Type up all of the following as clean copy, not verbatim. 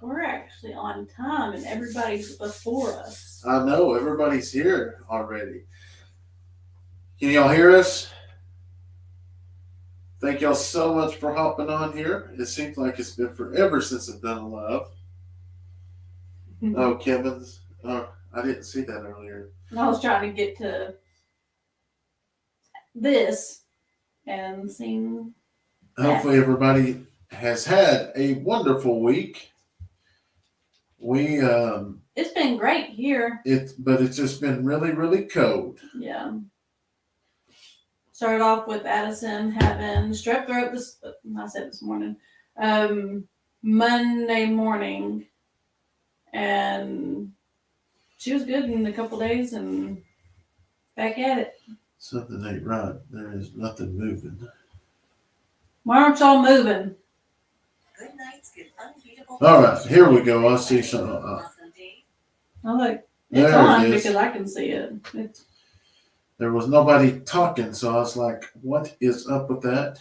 We're actually on time and everybody's before us. I know everybody's here already. Can y'all hear us? Thank y'all so much for hopping on here. It seems like it's been forever since I've done a live. Oh, Kevin's. Oh, I didn't see that earlier. And I was trying to get to this and seeing. Hopefully, everybody has had a wonderful week. It's been great here. But it's just been really, really cold. Yeah. Started off with Addison having strep throat I said this morning, Monday morning, and she was good in a couple days and back at it. Something ain't right. There is nothing moving. Why aren't y'all moving? Good nights, good unbeatable. All right, here we go. I see something. I like it's there on it is. because I can see it. There was nobody talking, so I was like, what is up with that?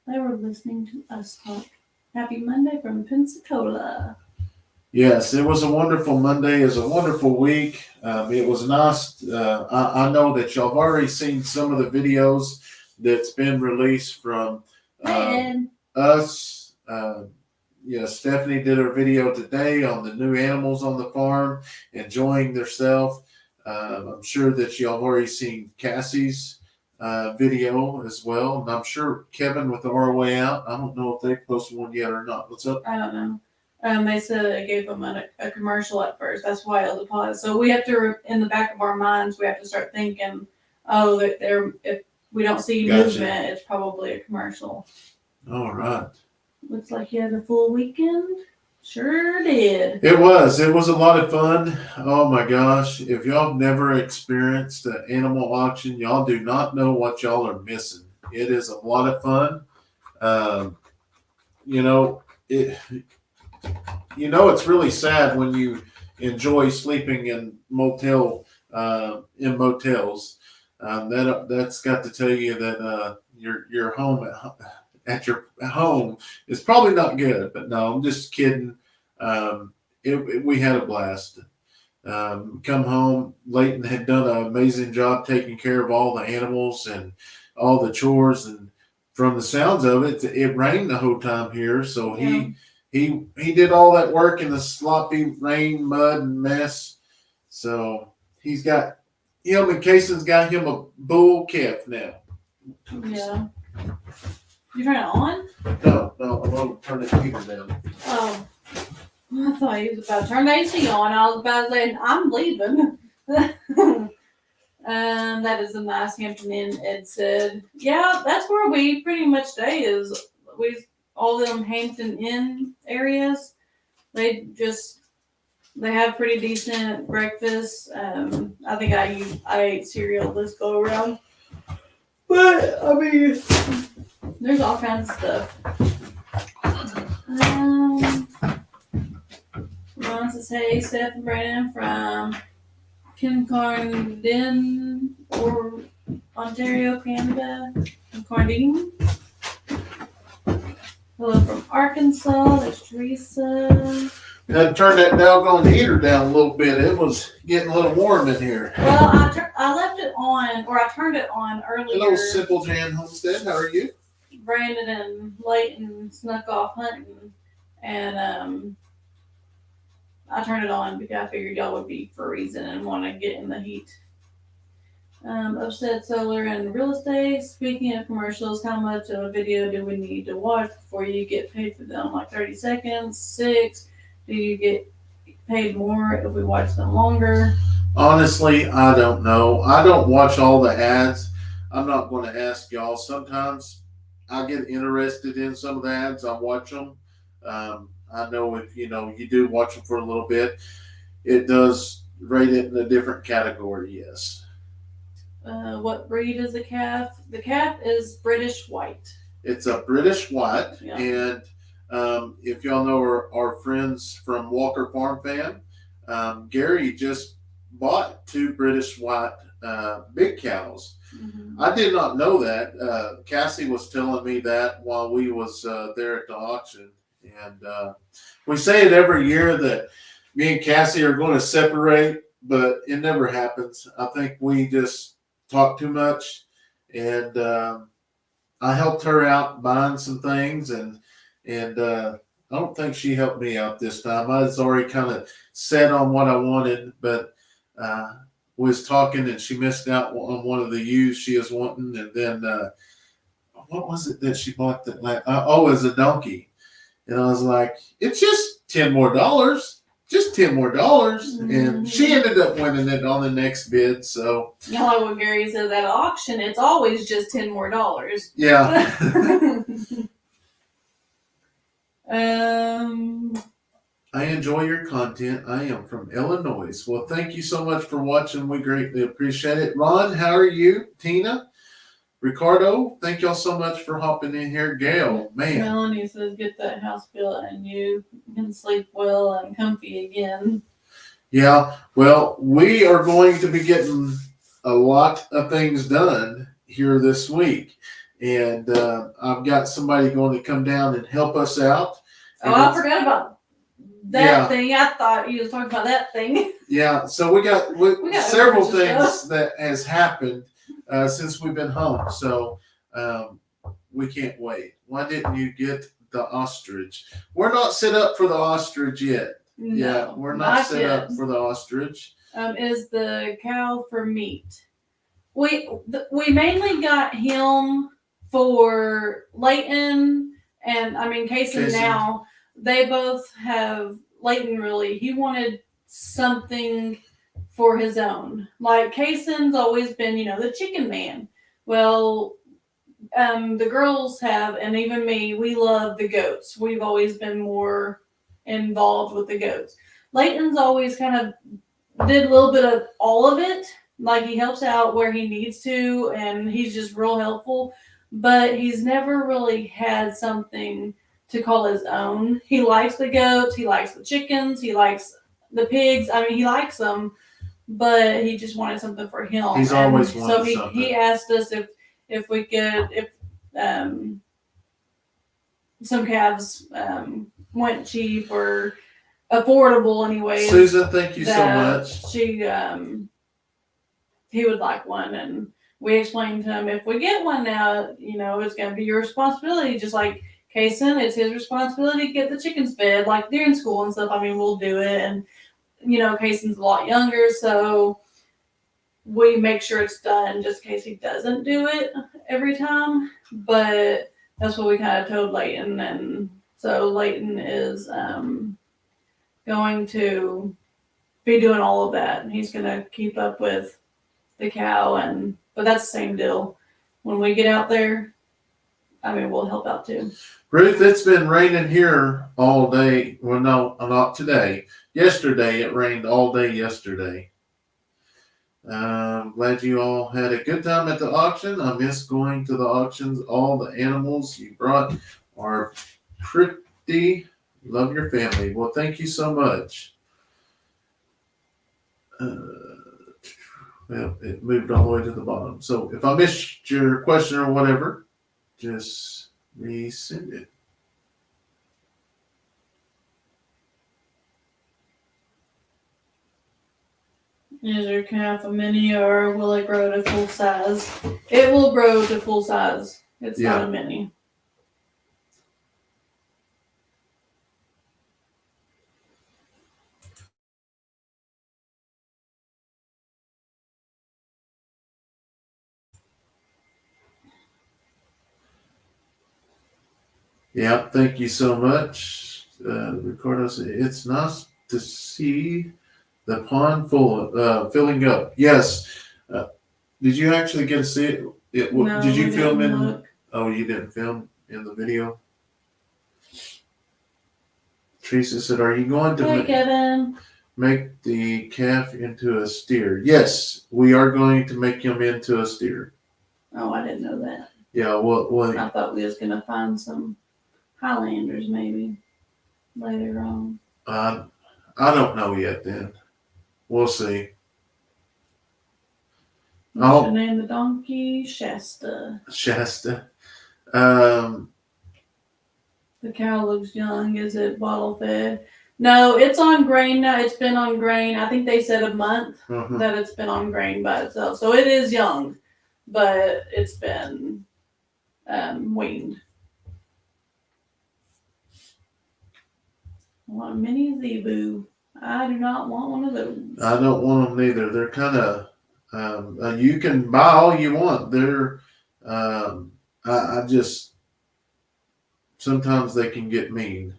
They were listening to us talk. Happy Monday from Pensacola. Yes, it was a wonderful Monday. It was a wonderful week. It was nice. I know that y'all have already seen some of the videos that's been released from us. Stephanie did her video today on the new animals on the farm, enjoying themselves. I'm sure that y'all have already seen Cassie's video as well. And I'm sure Kevin with the ROA out. I don't know if they posted one yet or not. What's up? I don't know. They said they gave them a commercial at first. That's why it was a pause. So we have to, in the back of our minds, we have to start thinking, oh, that if we don't see movement, it's probably a commercial. All right. Looks like you had a full weekend. Sure did. It was a lot of fun. Oh my gosh. If y'all have never experienced an animal auction, y'all do not know what y'all are missing. It is a lot of fun. It's really sad when you enjoy sleeping in motels. That's got to tell you that your home at your home is probably not good. But no, I'm just kidding. We had a blast. Come home, Leighton had done an amazing job taking care of all the animals and all the chores. And from the sounds of it, it rained the whole time here, so Yeah. He did all that work in the sloppy rain, mud, and mess. So he's got him and Kayson's got him a bull calf now. Yeah. You turn it on? No, I'm gonna turn the heater down. Oh. I thought he was about to turn the AC on. I was about to say, I'm leaving. That is a nice Hampton Inn, Ed said. Yeah, that's where we pretty much stay is all them Hampton Inn areas. They have pretty decent breakfast. I think I ate cereal this go around. But I mean, there's all kinds of stuff. Wants to say Steph and Brandon from Kincardine or Ontario, Canada. Kincardine. Hello from Arkansas. There's Teresa. You had to turn that doggone heater down a little bit. It was getting a little warm in here. Well, I left it on, or I turned it on earlier. Hello, Simple Jan Homestead. How are you? Brandon and Leighton snuck off hunting, and I turned it on because I figured y'all would be freezing and want to get in the heat. Upset Solar and Real Estate. Speaking of commercials, how much of a video do we need to watch before you get paid for them? Like 30 seconds? 6? Do you get paid more if we watch them longer? Honestly, I don't know. I don't watch all the ads. I'm not going to ask y'all. Sometimes I get interested in some of the ads. I watch them. I know if you do watch them for a little bit, it does rate it in a different category. Yes. What breed is the calf? The calf is British White. It's a British White, Yeah. and if y'all know our friends from Walker Farm Fam, Gary just bought 2 British White big cows. Mm-hmm. I did not know that. Cassie was telling me that while we was there at the auction, And we say it every year that me and Cassie are going to separate, but it never happens. I think we just talk too much, and I helped her out buying some things, and I don't think she helped me out this time. I was already kind of set on what I wanted, but was talking, and she missed out on one of the ewes she was wanting, and then what was it that she bought that? Oh, it was a donkey, and I was like, it's just $10 more, just $10 more, and she ended up winning it on the next bid. So You know, like what Gary says at auction, it's always just $10 more. yeah. I enjoy your content. I am from Illinois. Well, thank you so much for watching. We greatly appreciate it. Ron, how are you? Tina? Ricardo, thank y'all so much for hopping in here. Gail, man. Melanie says, get that house built and you can sleep well and comfy again. Yeah, well, we are going to be getting a lot of things done here this week. And I've got somebody going to come down and help us out. Oh, I forgot about that thing. I thought you was talking about that thing. Yeah, so we got several things that has happened since we've been home. So we can't wait. Why didn't you get the ostrich? We're not set up for the ostrich yet. No, Yeah, we're not set up for the ostrich. Is the cow for meat? We mainly got him for Leighton and Kayson. Now they both have Leighton. Really, he wanted something for his own. Like Kayson's always been, the chicken man. Well, the girls have, and even me, we love the goats. We've always been more involved with the goats. Leighton's always kind of did a little bit of all of it. Like he helps out where he needs to, and he's just real helpful. But he's never really had something to call his own. He likes the goats. He likes the chickens. He likes the pigs. He likes them, but he just wanted something for him. He's always wanted something. So he asked us if we could, if some calves went cheap or affordable anyway. Susan, thank you so much. He would like one, and we explained to him, if we get one now, it's going to be your responsibility. Just like Kayson, it's his responsibility to get the chickens fed, like during school and stuff. We'll do it. And, Kayson's a lot younger, so we make sure it's done just in case he doesn't do it every time. But that's what we kind of told Leighton. And so Leighton is going to be doing all of that. He's going to keep up with the cow, but that's the same deal. When we get out there, we'll help out too. Ruth, it's been raining here all day. Well, no, not today. Yesterday, it rained all day yesterday. Glad you all had a good time at the auction. I miss going to the auctions. All the animals you brought are pretty. Love your family. Well, thank you so much. Well, it moved all the way to the bottom. So if I missed your question or whatever, just resend it. Is your calf a mini or will it grow to full size? It will grow to full size. It's not a mini. Yeah, thank you so much. Ricardo said, it's nice to see the pond filling up. Yes. Did you actually get to see it? No, did you film in? Look. Oh, you didn't film in the video? Teresa said, are you going to make the calf into a steer? Yes, we are going to make him into a steer. Oh, I didn't know that. Yeah, well I thought we was going to find some Highlanders maybe later on. I don't know yet then. We'll see. You should name the donkey Shasta. Shasta. The The cow looks young. Is it bottle fed? No, it's on grain now. It's been on grain. I think they said a month Mhm. that it's been on grain by itself. So it is young, but it's been weaned. I want a mini zebu. I do not want one of those. I don't want them neither. They're kind of, you can buy all you want. They're, I just, sometimes they can get mean.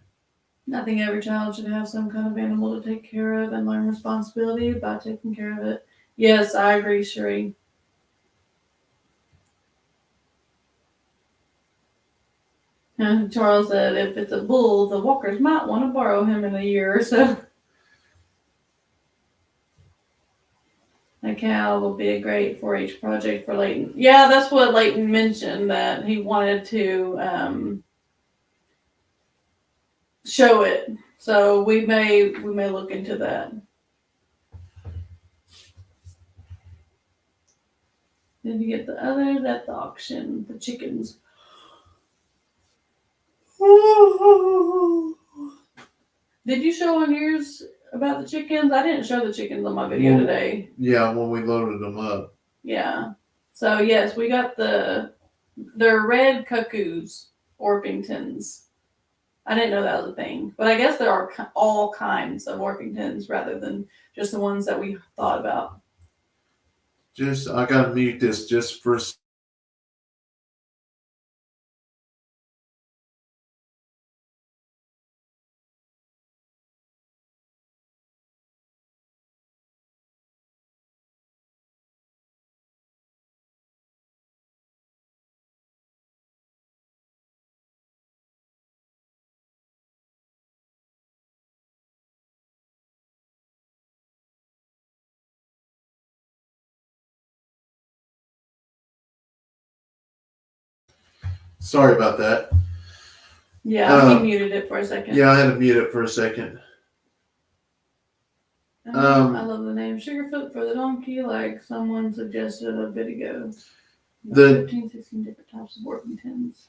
I think every child should have some kind of animal to take care of and learn responsibility by taking care of it. Yes, I agree, Sheree. And Charles said if it's a bull, the walkers might want to borrow him in a year or so. A cow will be a great 4-H project for Leighton. Yeah, that's what Leighton mentioned, that he wanted to show it. So we may look into that. Did you get the others at the auction? The chickens. Did you show on yours about the chickens? I didn't show the chickens on my video Well, today. Yeah, when we loaded them up. Yeah. So yes, we got they're red cuckoos, Orpingtons. I didn't know that was a thing, but I guess there are all kinds of Orpingtons rather than just the ones that we thought about. I gotta mute this just for a Sorry about that. Yeah, he muted it for a second. Yeah, I had to mute it for a second. I love the name Sugarfoot for the donkey, like someone suggested a bit ago. The 15, 16 different types of Orpingtons.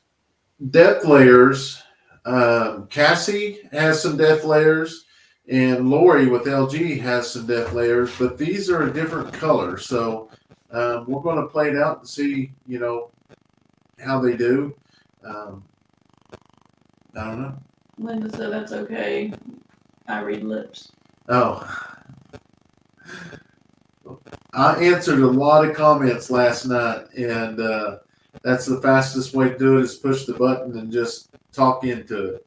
depth layers, Cassie has some depth layers, and Lori with LG has some depth layers, but these are a different color. So we're going to play it out and see, how they do. I don't know. Linda said that's okay. I read lips. Oh. I answered a lot of comments last night, and that's the fastest way to do it is push the button and just talk into it.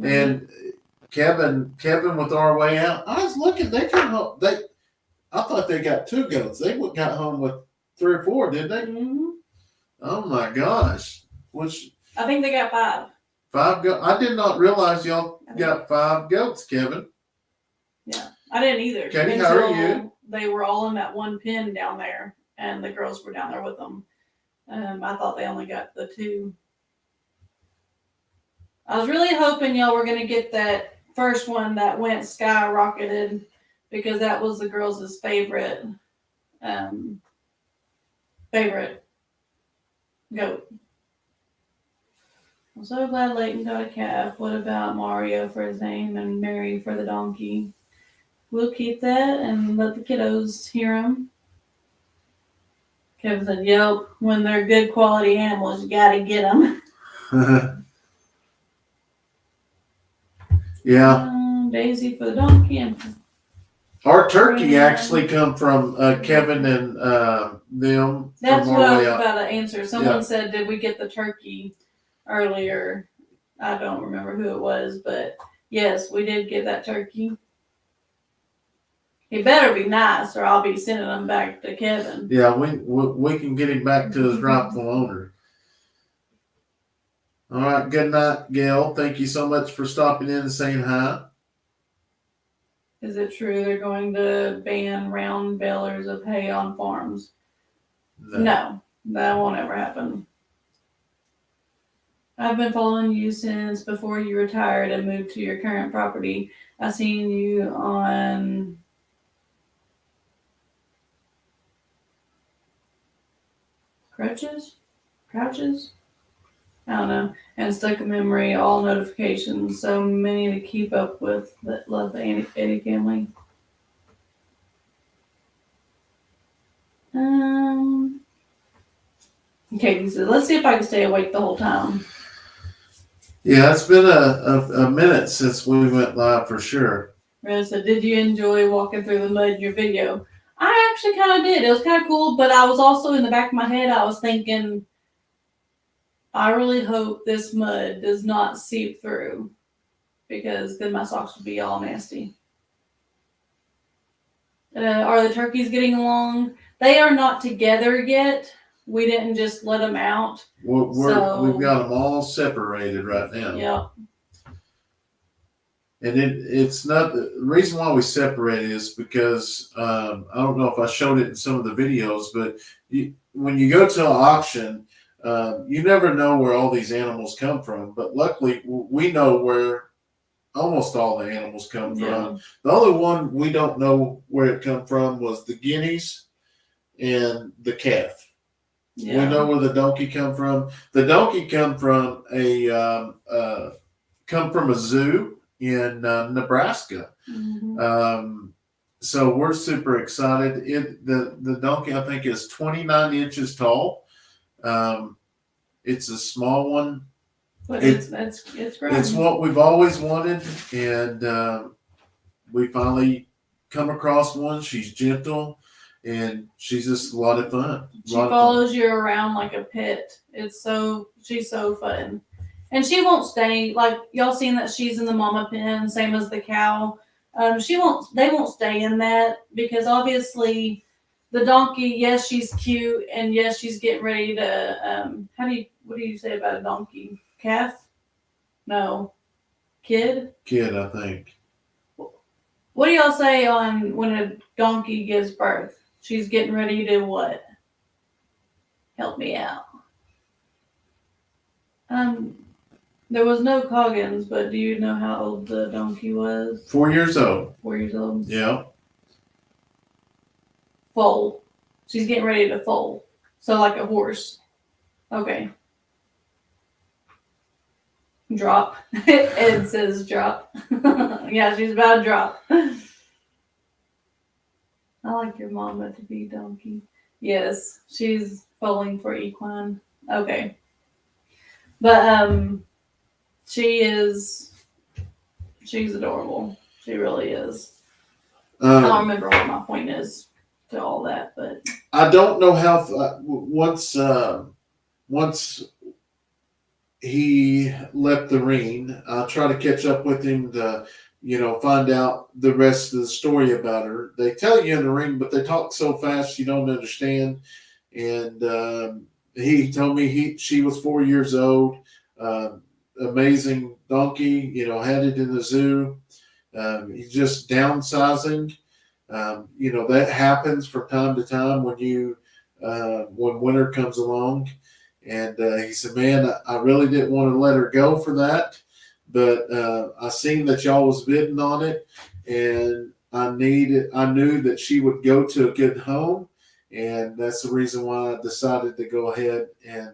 And Kevin with our way out, I was looking, they came home, I thought they got 2 goats. They got home with 3 or 4, didn't they? Mm-hmm. Oh my gosh. I think they got 5. 5 goats? I did not realize y'all got 5 goats, Kevin. Yeah, I didn't either. Katie, how are you? They were all in that one pen down there, and the girls were down there with them. I thought they only got the 2. I was really hoping y'all were gonna get that first one that went skyrocketed, because that was the girls' favorite goat. I'm so glad Leighton got a calf. What about Mario for his name and Mary for the donkey? We'll keep that and let the kiddos hear them. Kevin said, yep, when they're good quality animals, you gotta get them. Yeah. Daisy for the donkey. And our turkey actually come from Kevin and them. that's from what I our was way out. about to answer. Someone said, did we get the turkey earlier? I don't remember who it was, but yes, we did get that turkey. He better be nice, or I'll be sending him back to Kevin. Yeah, we can get him back to his rightful owner. All right, good night, Gail. Thank you so much for stopping in and saying hi. Is it true they're going to ban round balers of hay on farms? No, that won't ever happen. I've been following you since before you retired and moved to your current property. I seen you on Crouches? I don't know. And stuck in memory, all notifications, so many to keep up with that love the Eddy family. Katie said, let's see if I can stay awake the whole time. Yeah, it's been a minute since we went live for sure. Rose said, did you enjoy walking through the mud in your video? I actually kind of did. It was kind of cool, but I was also in the back of my head, I was thinking, I really hope this mud does not seep through because then my socks would be all nasty. Are the turkeys getting along? They are not together yet. We didn't just let them out. We've got them all separated right now. Yeah. And it's not the reason why we separated is because I don't know if I showed it in some of the videos, but when you go to an auction, you never know where all these animals come from. But luckily, we know where almost all the animals come from. The only one we don't know where it come from was the guineas and the calf. Yeah. We know where the donkey come from. The donkey come from a zoo in Nebraska. Mm-hmm. So we're super excited. The donkey I think is 29 inches tall. It's a small one. But it's growing. It's what we've always wanted, and we finally come across one. She's gentle, and she's just a lot of fun. She follows you around like a pet. She's so fun. And she won't stay, like y'all seen that she's in the mama pen, same as the cow. They won't stay in that because obviously the donkey, yes, she's cute and yes, she's getting ready to, what do you say about a donkey? Calf? No. Kid, I think. What do y'all say on when a donkey gives birth? She's getting ready to what? Help me out. There was no Coggins, but do you know how old the donkey was? 4 years old. 4 years old? Yeah. Foal. She's getting ready to foal. So like a horse. Okay. Drop. Ed says drop. Yeah, she's about to drop. I like your mama to be donkey. Yes, she's foaling for equine. Okay. But she's adorable. She really is. I don't remember what my point is to all that, but I don't know how once he left the ring, I'll try to catch up with him to find out the rest of the story about her. They tell you in the ring, but they talk so fast you don't understand. And he told me she was 4 years old. Amazing donkey, had it in the zoo. He's just downsizing. That happens from time to time when winter comes along. And he said, man, I really didn't want to let her go for that. But I seen that y'all was bidding on it, and I knew that she would go to a good home, and that's the reason why I decided to go ahead and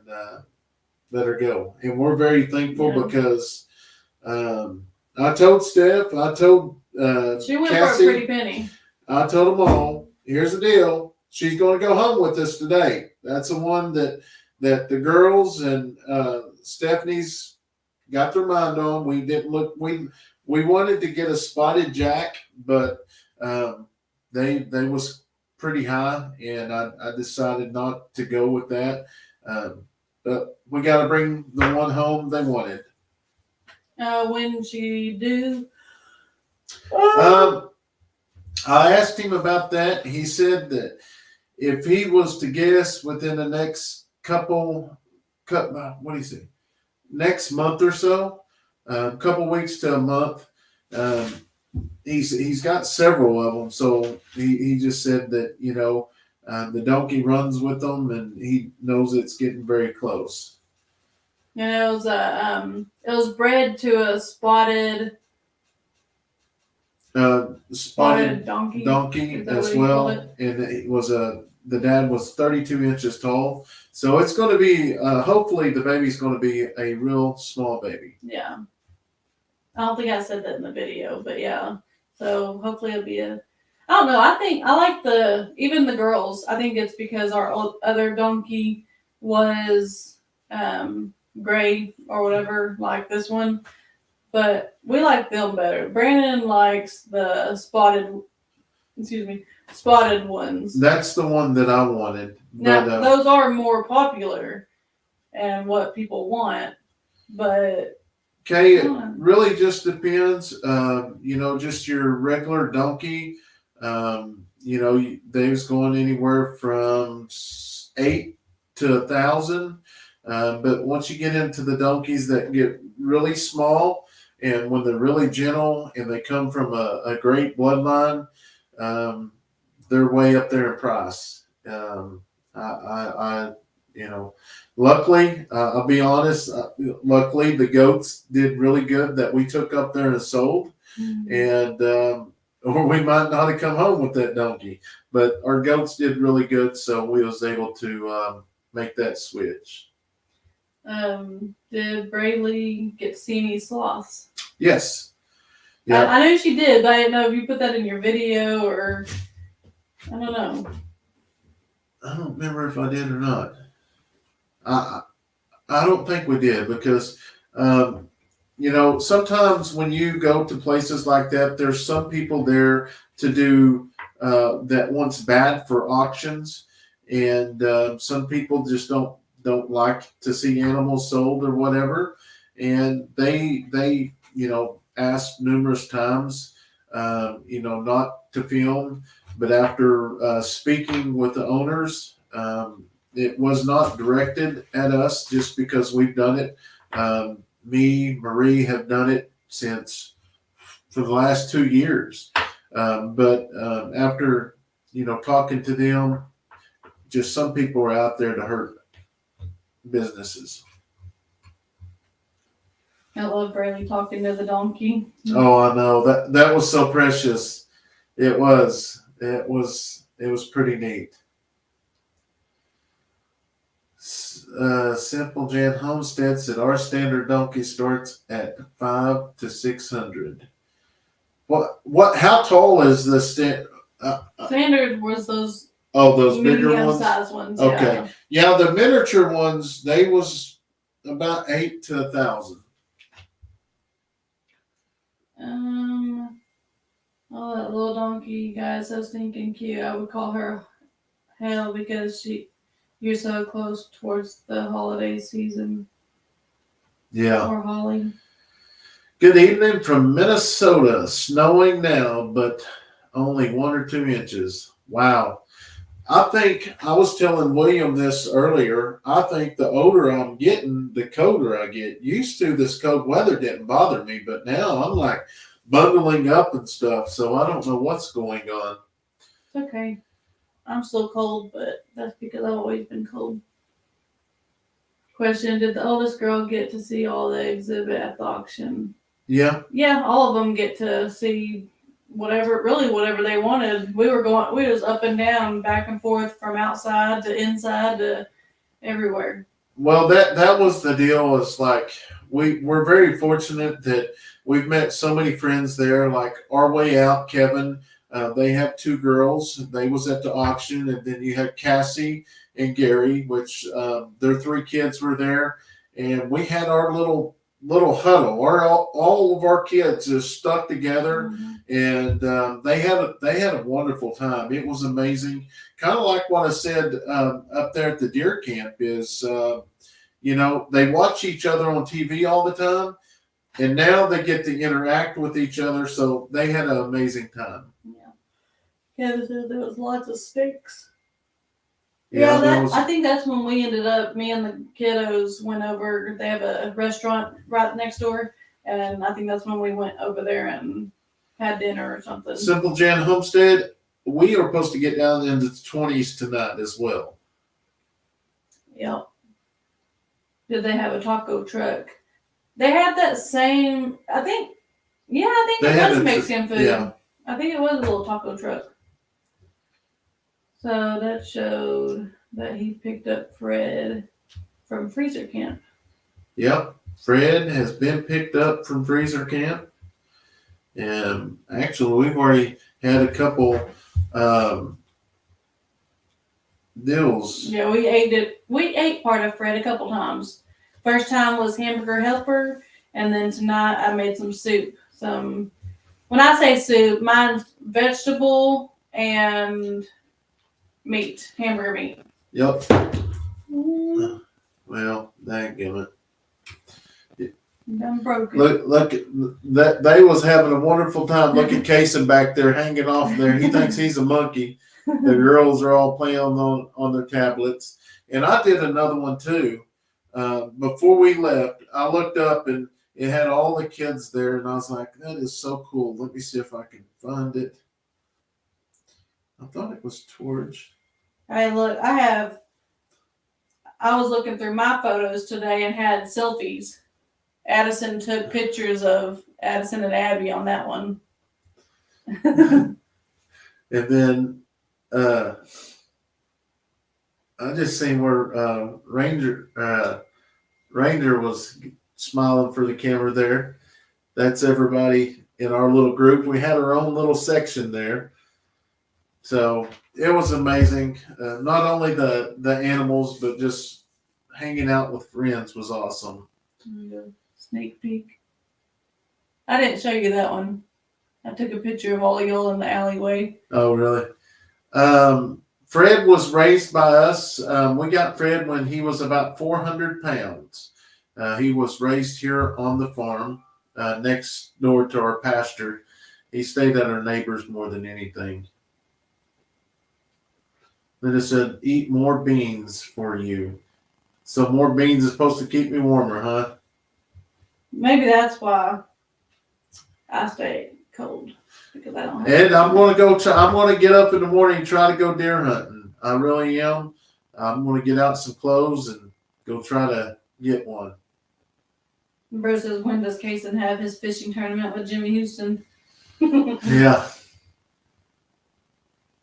let her go. And we're very thankful because I told Steph, I told she went Cassie, for a pretty penny. I told them all, here's the deal. She's going to go home with us today. That's the one that the girls and Stephanie's got their mind on. We didn't look. We wanted to get a spotted jack, but they was pretty high, and I decided not to go with that. But we got to bring the one home they wanted. When she do? I asked him about that. He said that if he was to guess within the next next month or so, a couple weeks to a month. He's got several of them, so he just said that the donkey runs with them, and he knows it's getting very close. And it was bred to a spotted Spotted donkey as well, and it was a the dad was 32 inches tall. So it's going to be, hopefully the baby's going to be a real small baby. Yeah. I don't think I said that in the video, but yeah. So hopefully it'll be I don't know. I think I like even the girls. I think it's because our other donkey was gray or whatever, like this one. But we like them better. Brandon likes the spotted ones. That's the one that I wanted. Now, But, those are more popular and what people want, but okay, it really just depends. Just your regular donkey. They's going anywhere from 8 to 1,000. But once you get into the donkeys that get really small, and when they're really gentle and they come from a great bloodline, they're way up there in price. Luckily, I'll be honest, luckily the goats did really good that we took up there and sold. And or we might not have come home with that donkey, but our goats did really good, so we was able to make that switch. Did Braylee get to see any sloths? Yes. Yeah. I knew she did, but I didn't know if you put that in your video or I don't know. I don't remember if I did or not. I don't think we did because sometimes when you go to places like that, there's some people there to do that wants bad for auctions, and some people just don't like to see animals sold or whatever, and they asked numerous times not to film, but after speaking with the owners, it was not directed at us just because we've done it. Marie have done it for the last 2 years. But after, talking to them, just some people are out there to hurt businesses. I love Braylee talking to the donkey. Oh, I know that was so precious. It was pretty neat. Simple Jan Homestead said our standard donkey starts at 500 to 600. How tall is the Standard was those those bigger medium ones? size ones. Okay. Yeah, the miniature ones, they was about 8 to 1,000. Oh, that little donkey, guys, so stinking cute. I would call her Hell because you're so close towards the holiday season. Yeah. Or Holly. Good evening from Minnesota. Snowing now, but only 1 or 2 inches. Wow. I think I was telling William this earlier. I think the older I'm getting, the colder I get. Used to, this cold weather didn't bother me, but now I'm like bundling up and stuff. So I don't know what's going on. It's okay. I'm still cold, but that's because I've always been cold. Question: did the oldest girl get to see all the exhibit at the auction? Yeah. Yeah, all of them get to see whatever they wanted. We was up and down, back and forth from outside to inside to everywhere. Well, that was the deal. Is like we're very fortunate that we've met so many friends there. Like our way out, Kevin. They have 2 girls. They was at the auction, and then you had Cassie and Gary, which their 3 kids were there, and we had our little huddle. All of our kids just stuck together, and they had a wonderful time. It was amazing. Kind of like what I said up there at the deer camp is, they watch each other on TV all the time, and now they get to interact with each other. So they had an amazing time. Yeah, there was lots of steaks. Yeah, I think that's when we ended up. Me and the kiddos went over. They have a restaurant right next door, and I think that's when we went over there and had dinner or something. Simple Jan Homestead. We are supposed to get down into the 20s tonight as well. Yep. Did they have a taco truck? They had that same. I think it was Mexican food. Yeah. I think it was a little taco truck. So that showed that he picked up Fred from freezer camp. Yep, Fred has been picked up from freezer camp, and actually, we've already had a couple deals. Yeah, we ate it. We ate part of Fred a couple times. First time was hamburger helper, and then tonight I made some soup. When I say soup, mine's vegetable and meat, hamburger meat. Yep. Well, dadgummit. I'm broken. Look at that. They was having a wonderful time. Look at Kayson back there hanging off there. He thinks he's a monkey. The girls are all playing on their tablets. And I did another one too. Before we left, I looked up and it had all the kids there, and I was like, that is so cool. Let me see if I can find it. I thought it was towards. Hey, look, I was looking through my photos today and had selfies. Addison took pictures of Addison and Abby on that one. And then I just seen where Ranger was smiling for the camera there. That's everybody in our little group. We had our own little section there. So it was amazing. Not only the animals, but just hanging out with friends was awesome. Sneak peek. I didn't show you that one. I took a picture of all of y'all in the alleyway. Oh, really? Fred was raised by us. We got Fred when he was about 400 pounds. He was raised here on the farm next door to our pasture. He stayed at our neighbors more than anything. Then it said, eat more beans for you. So more beans is supposed to keep me warmer, huh? Maybe that's why I stay cold, because I don't have Ed, I'm going to go. I'm going to get up in the morning and try to go deer hunting. I really am. I'm going to get out some clothes and go try to get one. Bruce says, when does Kayson have his fishing tournament with Jimmy Houston? Yeah.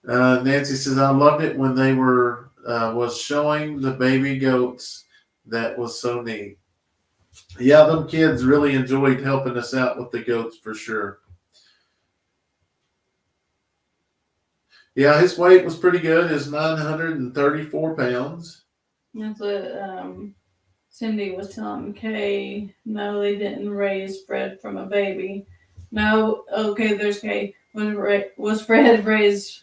Nancy says, I loved it when they was showing the baby goats. That was so neat. Yeah, them kids really enjoyed helping us out with the goats for sure. Yeah, his weight was pretty good. It's 934 pounds. That's what Cindy was telling Kay. No, they didn't raise Fred from a baby. No, okay, there's Kay. Was Fred raised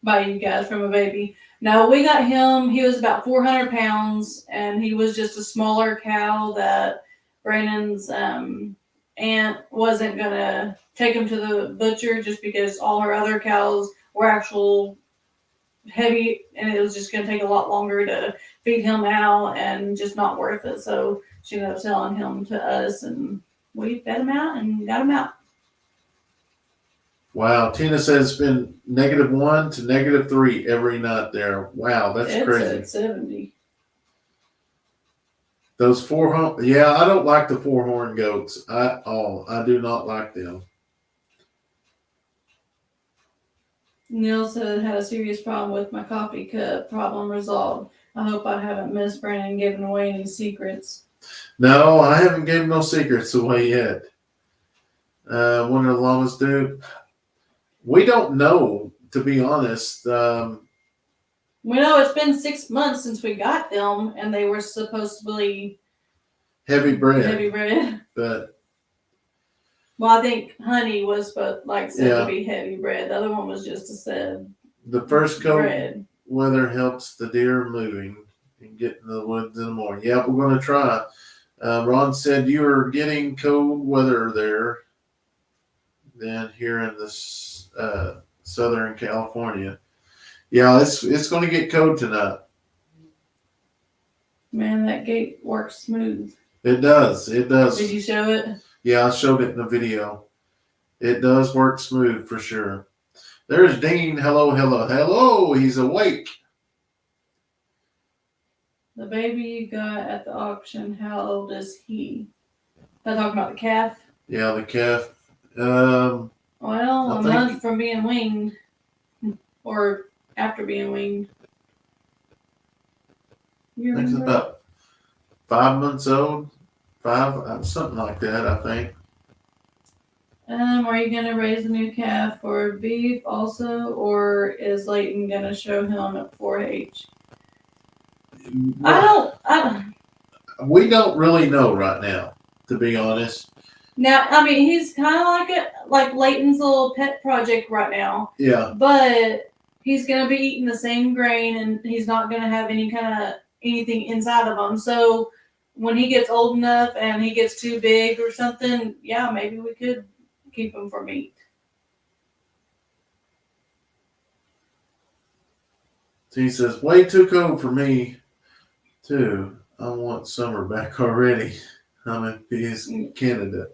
by you guys from a baby? No, we got him. He was about 400 pounds, and he was just a smaller cow that Brandon's aunt wasn't going to take him to the butcher just because all her other cows were actual heavy, and it was just going to take a lot longer to feed him out and just not worth it. So she ended up selling him to us, and we fed him out and got him out. Wow, Tina says it's been -1 to -3 every night there. Wow, that's It's crazy. at 70. Those yeah, I don't like the 4-horn goats at all. I do not like them. Neil said, had a serious problem with my coffee cup. Problem resolved. I hope I haven't missed Brandon giving away any secrets. No, I haven't given no secrets away yet. One of the llamas do. We don't know, to be honest. We know it's been 6 months since we got them, and they were supposed to be Heavy bread. heavy bread. But Well, I think honey was supposed, said Yeah. to be heavy bread. The other one was just a said the first cold bread. weather helps the deer moving and getting the woods in the morning. Yeah, we're going to try. Ron said you are getting cold weather there than here in this Southern California. Yeah, it's going to get cold tonight. Man, that gate works smooth. It does. It does. Did you show it? Yeah, I showed it in the video. It does work smooth for sure. There's Dean. Hello, hello, hello. He's awake. The baby you got at the auction, how old is he? I'm talking about the calf. Yeah, the calf. Well, I a think- month from being weaned, or after after being weaned? You I think it's remember? about 5 months old, something like that, I think. Are you gonna raise a new calf for beef also, or is Leighton gonna show him at 4-H? We don't really know right now, to be honest. Now, I mean, he's kind of like Leighton's little pet project right now, Yeah, but he's gonna be eating the same grain, and he's not gonna have any kind of anything inside of him. So when he gets old enough and he gets too big or something, yeah, maybe we could keep him for meat. so he says, way too cold for me, too. I want summer back already. I'm in Peace, Canada.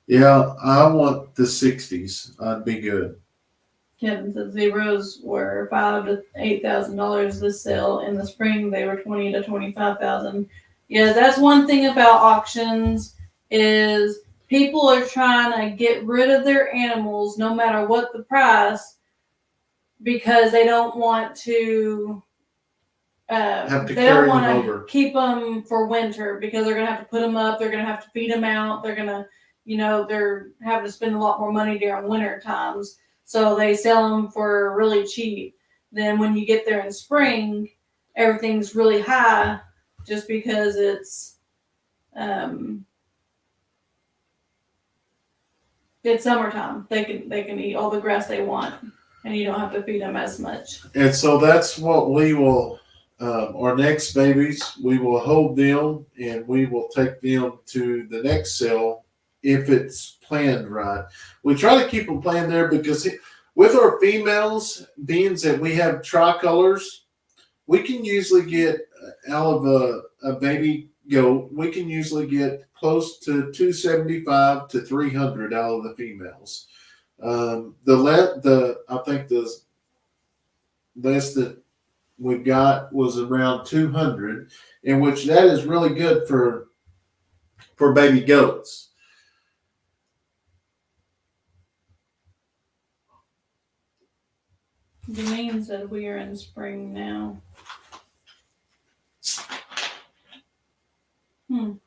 Yeah, I want the 60s. I'd be good. Kevin said zeros were $5,000 to $8,000 this sale. In the spring, they were $20,000 to $25,000. Yeah, that's one thing about auctions is people are trying to get rid of their animals no matter what the price because they don't want to. Have to they don't carry want them to over. keep them for winter because they're gonna have to put them up. They're gonna have to feed them out. They're gonna, they're having to spend a lot more money during winter times. So they sell them for really cheap. Then when you get there in spring, everything's really high just because it's summertime. They can eat all the grass they want, and you don't have to feed them as much. And so that's what we will, our next babies, we will hold them and we will take them to the next sale if it's planned right. We try to keep them planned there because with our females, being that we have tricolors, we can usually get out of a baby goat, we can usually get close to 275 to 300 out of the females. I think the list that we got was around 200, in which that is really good for baby goats. Janine said we are in spring now. It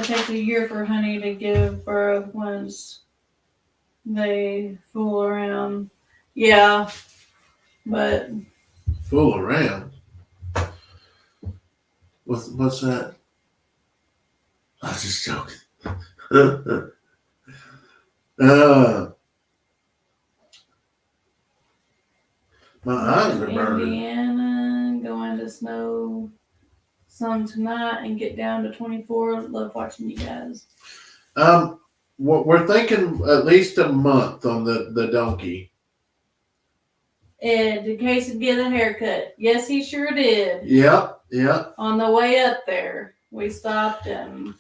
takes a year for honey to give birth once they fool around. Yeah, but Fool around. What's that? I was just joking. My eyes are burning. Indiana going to snow some tonight and get down to 24. Love watching you guys. We're thinking at least a month on the donkey. Ed, did Kayson get a haircut? Yes, he sure did. Yeah. On the way up there, we stopped and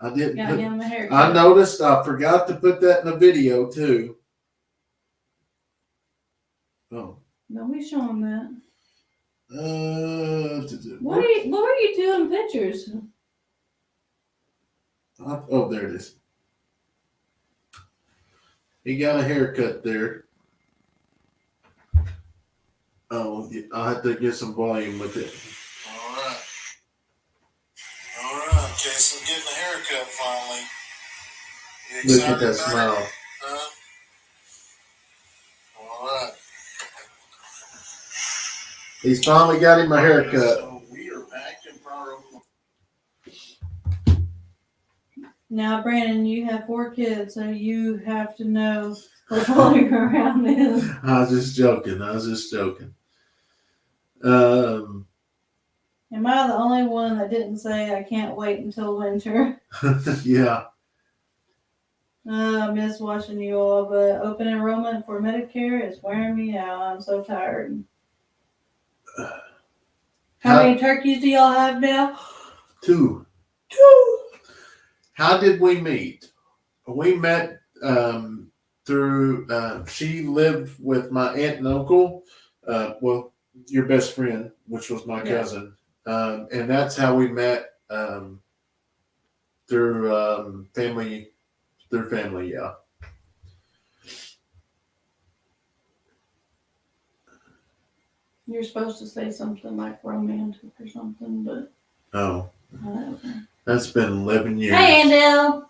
I didn't got him a haircut. I noticed I forgot to put that in the video too. Oh. No, we show him that. What are you doing pictures? Oh, there it is. He got a haircut there. Oh, I have to get some volume with it. All right, Kayson, getting a haircut finally. You Look at that smile. Huh? All right. He's finally got him a haircut. So we are back in power. Now, Brandon, you have 4 kids, so you have to know what fooling around is. I was just joking. Am I the only one that didn't say I can't wait until winter? Yeah. I miss watching you all, but open enrollment for Medicare is wearing me out. I'm so tired. How many turkeys do y'all have now? 2. How did we meet? We met through, she lived with my aunt and uncle, well, your best friend, which was my cousin. And that's how we met through family, yeah. You're supposed to say something like romantic or something, but Oh, okay. that's been 11 years. Hey, Andel.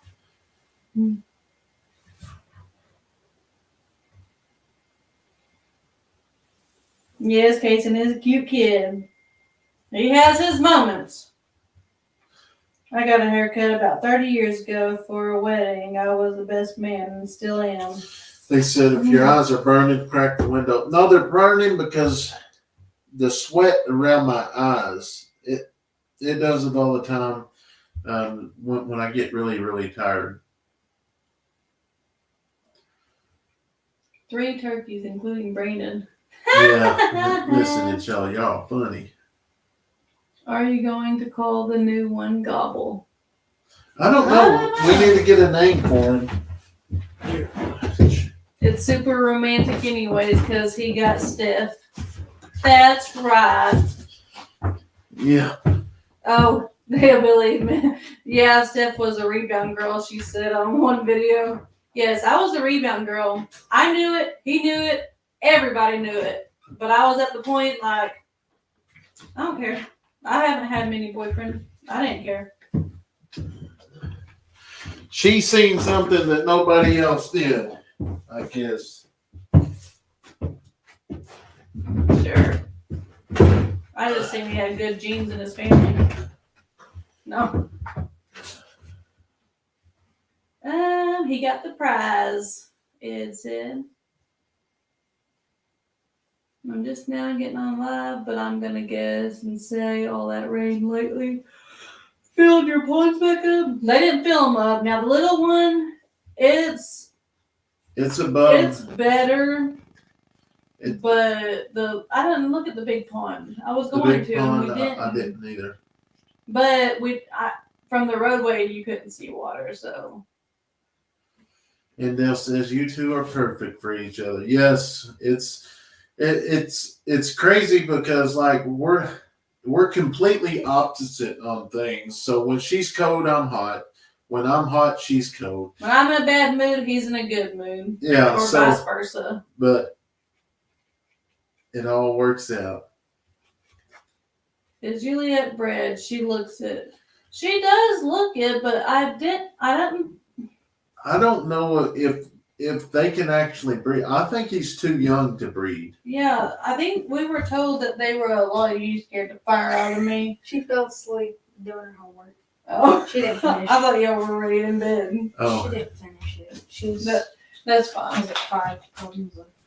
Yes, Kayson is a cute kid. He has his moments. I got a haircut about 30 years ago for a wedding. I was the best man and still am. They said if your eyes are burning, crack the window. No, they're burning because the sweat around my eyes. It does it all the time when I get really, really tired. 3 turkeys, including Brandon. Yeah, listen to y'all funny. Are you going to call the new one Gobble? I don't know. We need to get a name for him. Here. It's super romantic anyways because he got Steph. That's right. Yeah. Oh, they believe me. Yeah, Steph was a rebound girl, she said on one video. Yes, I was a rebound girl. I knew it. He knew it. Everybody knew it. But I was at the point like, I don't care. I haven't had many boyfriends. I didn't care. She seen something that nobody else did, I guess. Sure. I just seen he had good genes in his family. No. He got the prize, Ed said. I'm just now getting on live, but I'm gonna guess and say all that rain lately filled your ponds back up. They didn't fill them up. Now the little one, it's above. it's better. But I didn't look at the big pond. I was The going big to, pond, and we didn't. I didn't either. But from the roadway, you couldn't see water, so. And Dale says you two are perfect for each other. Yes, it's crazy because like we're completely opposite on things. So when she's cold, I'm hot. When I'm hot, she's cold. When I'm in a bad mood, he's in a good mood. Yeah, or so, vice versa. But it all works out. Is Juliet bred? She looks it. She does look it, but I don't know if they can actually breed. I think he's too young to breed. Yeah, I think we were told that they were a lot of you scared the fire out of me. She fell asleep doing her homework. Oh, She didn't finish. I thought y'all were ready in bed. Oh, She didn't finish it. She was, That's I fine. was at 5.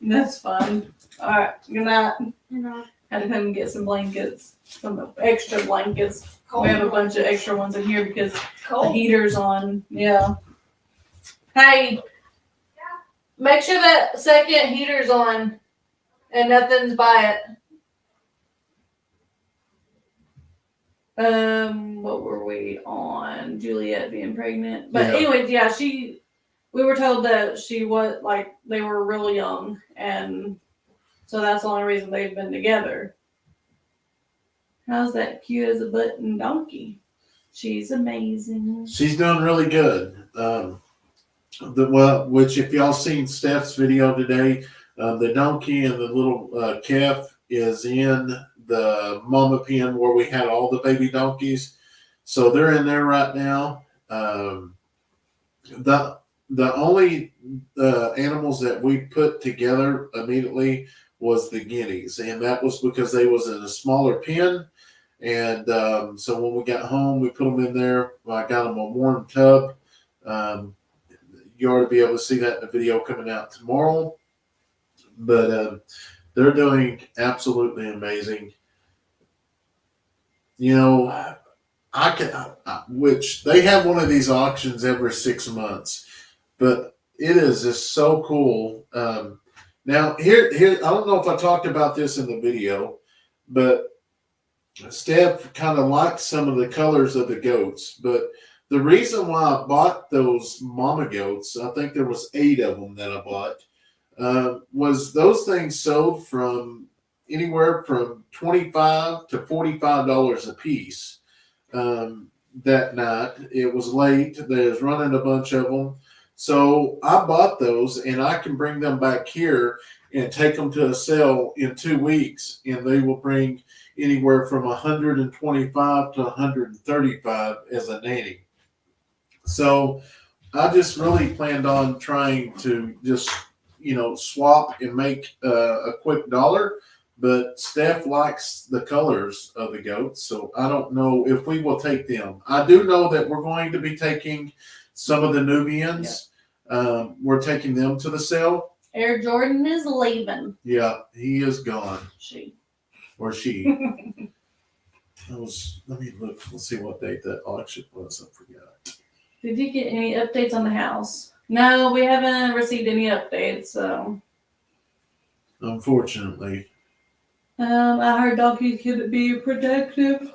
That's fine. All right, good night. You know, Had to come and get some blankets, some extra blankets. We have a bunch of extra ones in here because the cold. heater's on. Yeah. Hey, make sure that second heater's on and nothing's by it. What were we on? Juliet being pregnant. But Yeah. anyways, yeah, we were told that she was like they were really young, and so that's the only reason they've been together. How's that cute as a button donkey? She's amazing. she's doing really good. Which if y'all seen Steph's video today, the donkey and the little calf is in the mama pen where we had all the baby donkeys. So they're in there right now. The only animals that we put together immediately was the guineas, and that was because they was in a smaller pen. And so when we got home, we put them in there. I got them a warm tub. You ought to be able to see that in the video coming out tomorrow. But they're doing absolutely amazing. You know, which they have one of these auctions every 6 months, but it is just so cool. Now here, I don't know if I talked about this in the video, but Steph kind of liked some of the colors of the goats, but the reason why I bought those mama goats, I think there was 8 of them that I bought, was those things sold from anywhere from $25 to $45 a piece. That night it was late. They was running a bunch of them, so I bought those, and I can bring them back here and take them to a sale in 2 weeks, and they will bring anywhere from 125 to 135 as a nanny. So I just really planned on trying to just, swap and make a quick dollar. But Steph likes the colors of the goats, so I don't know if we will take them. I do know that we're going to be taking some of the Nubians. We're taking them to the sale. Air Jordan is leaving. Yeah, he is gone. She. Or she. Let me look. Let's see what date that auction was. I forgot. Did you get any updates on the house? No, we haven't received any updates. So, Unfortunately. I heard donkeys could be protective.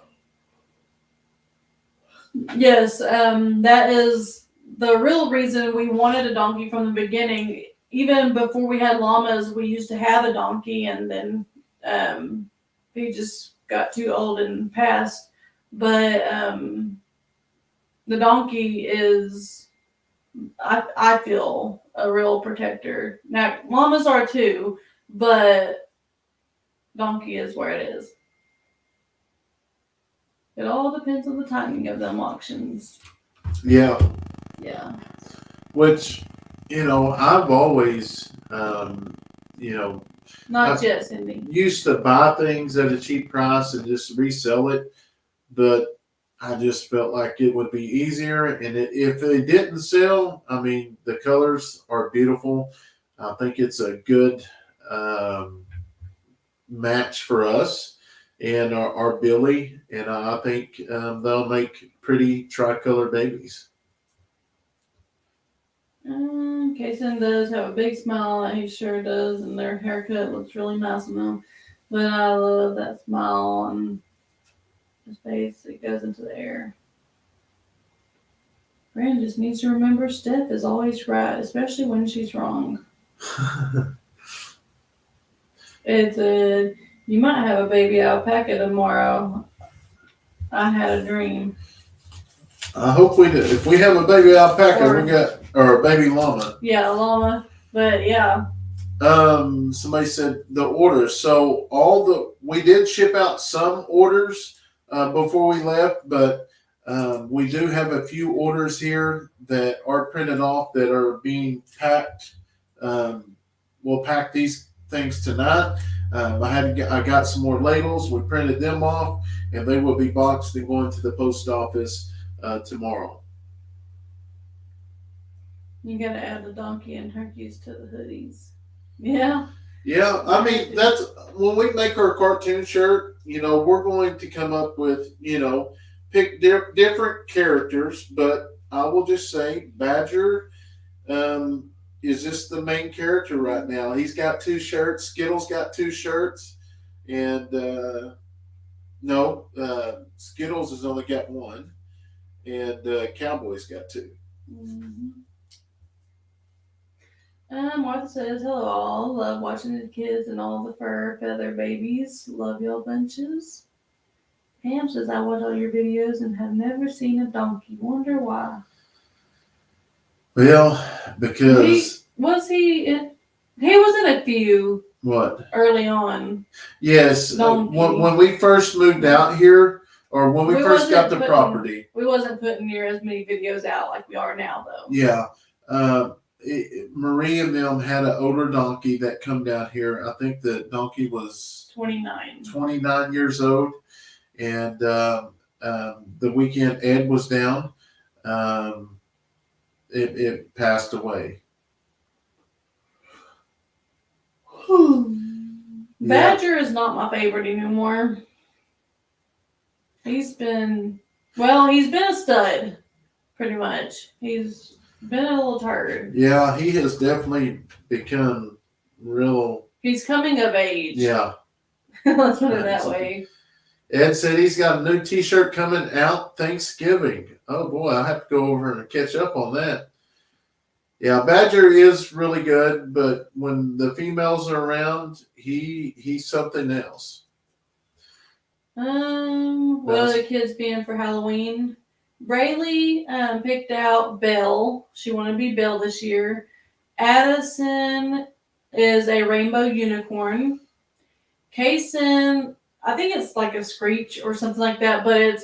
Yes, that is the real reason we wanted a donkey from the beginning. Even before we had llamas, we used to have a donkey, and then he just got too old and passed. But the donkey is, I feel, a real protector. Now, llamas are too, but donkey is where it is. It all depends on the timing of them auctions. Yeah. Yeah. Which, I've always, Not yet, Cindy. used to buy things at a cheap price and just resell it. But I just felt like it would be easier. And if they didn't sell, I mean, the colors are beautiful. I think it's a good match for us and our Billy. And I think they'll make pretty tricolor babies. Kayson does have a big smile. He sure does. And their haircut looks really nice on them. But I love that smile on his face. It goes into the air. Brandon just needs to remember Steph is always right, especially when she's wrong. You might have a baby alpaca tomorrow. I had a dream. I hope we do. If we have a baby alpaca, or a baby llama. Yeah, a llama. But yeah. Somebody said the orders. So we did ship out some orders before we left, but we do have a few orders here that are printed off that are being packed. We'll pack these things tonight. I got some more labels. We printed them off, and they will be boxed and going to the post office tomorrow. You gotta add the donkey and turkeys to the hoodies. Yeah. Yeah, I mean, that's when we make our cartoon shirt, we're going to come up with, pick different characters, but I will just say Badger is just the main character right now. He's got 2 shirts. Skittles got 2 shirts. And Skittles has only got 1. And Cowboy's got 2. Mm-hmm. Martha says, hello all. Love watching the kids and all the fur feather babies. Love y'all bunches. Pam says, I watch all your videos and have never seen a donkey. Wonder why. Well, because... He was in a few. What? Early on. Yes. When we first moved out here, or when we first got the property. We wasn't putting near as many videos out like we are now, though. Yeah. Marie and them had an older donkey that come down here. I think the donkey was 29 years old. And the weekend Ed was down, it passed away. Badger is not my favorite anymore. He's been a stud, pretty much. He's been a little turd. Yeah, he has definitely become real. He's coming of age. Yeah. Let's put it that way. Ed said he's got a new t-shirt coming out Thanksgiving. Oh boy, I have to go over and catch up on that. Yeah, Badger is really good, but when the females are around, he's something else. What are the kids being for Halloween? Braylee picked out Belle. She wanted to be Belle this year. Addison is a rainbow unicorn. Kayson, I think it's like a screech or something like that, but